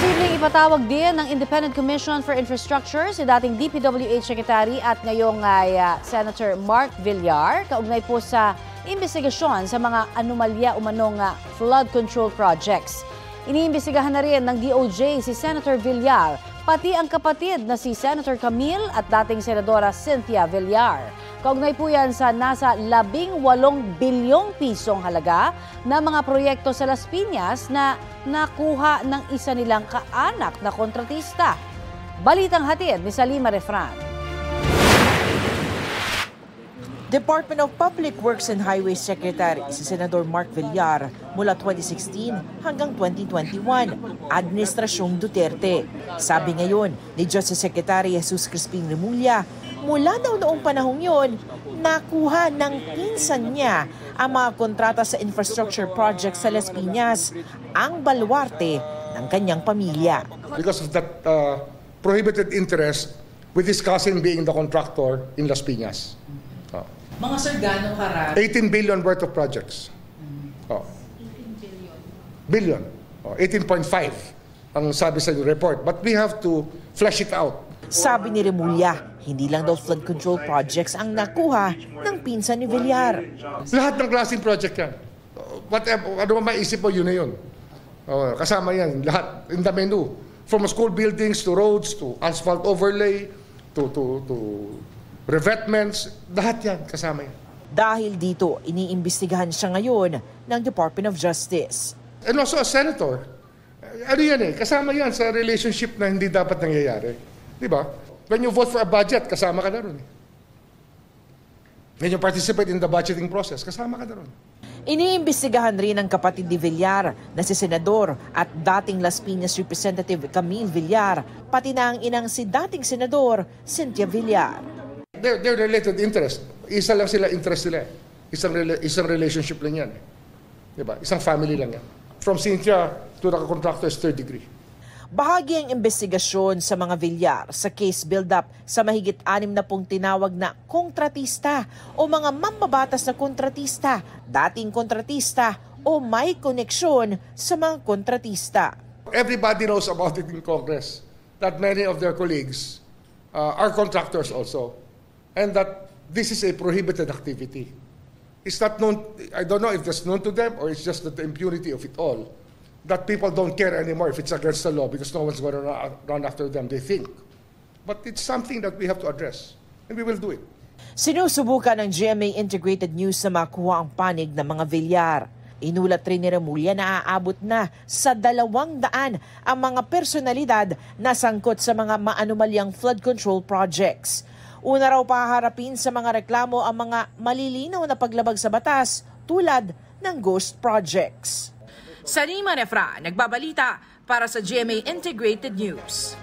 Posibleng ipatawag din ng Independent Commission for Infrastructure si dating DPWH Secretary at ngayong Senator Mark Villar kaugnay po sa investigasyon sa mga anomalya umanong flood control projects. Iniimbestigahan na rin ng DOJ si Senator Villar, pati ang kapatid na si Senator Camille at dating Senadora Cynthia Villar. Kaugnay po yan sa nasa 18 bilyong pisong halaga na mga proyekto sa Las Piñas na nakuha ng isa nilang kaanak na kontratista. Balitang hatid ni Salima Refran. Department of Public Works and Highways Secretary si Senador Mark Villar mula 2016 hanggang 2021, Administrasyong Duterte. Sabi ngayon ni Justice Secretary Jesus Crispin Remulla, mula daw noong panahong yon, nakuha ng pinsan niya ang mga kontrata sa infrastructure project sa Las Piñas, ang baluarte ng kanyang pamilya. Because of that prohibited interest with his cousin being the contractor in Las Piñas. Mga sir, gano'ng karami? 18 billion worth of projects. 18 billion. 18.5 ang sabi sa report. But we have to flesh it out. Sabi ni Remulla, hindi lang daw flood control projects ang nakuha ng pinsan ni Villar. Lahat ng klaseng project yan. Whatever, ano maisip mo, yun na yun. Kasama yan, lahat. In the menu. From school buildings to roads to asphalt overlay to revetments, lahat yan kasama yan. Dahil dito, iniimbestigahan siya ngayon ng Department of Justice. And also a senator, ano yan kasama yan sa relationship na hindi dapat nangyayari. Di ba? When you vote for a budget, kasama ka na ron. When you participate in the budgeting process, kasama ka na ron. Iniimbestigahan rin ng kapatid ni Villar na si Senador at dating Las Piñas Representative Camille Villar, pati na ang inang si dating Senador Cynthia Villar. They're related interest. Isa lang sila interest nila. Isang relationship lang yan. Diba? Isang family lang yan. From Cynthia to the contractor is third degree. Bahagi ang investigasyon sa mga Villar sa case build-up sa mahigit 60 tinawag na kontratista o mga mambabatas na kontratista, dating kontratista o may koneksyon sa mga kontratista. Everybody knows about it in Congress that many of their colleagues are contractors also. And that this is a prohibited activity. It's not known, I don't know if it's known to them or it's just the impunity of it all. That people don't care anymore if it's against the law because no one's going to run after them, they think. But it's something that we have to address, and we will do it. Sinusubukan ng GMA Integrated News na makuha ang panig ng mga Villar. Inulat rin ni Remulla na aabot na sa 200 ang mga personalidad na sangkot sa mga maanumalyang flood control projects. Una raw paharapin sa mga reklamo ang mga malilinaw na paglabag sa batas tulad ng ghost projects. Salima Refran, nagbabalita para sa GMA Integrated News.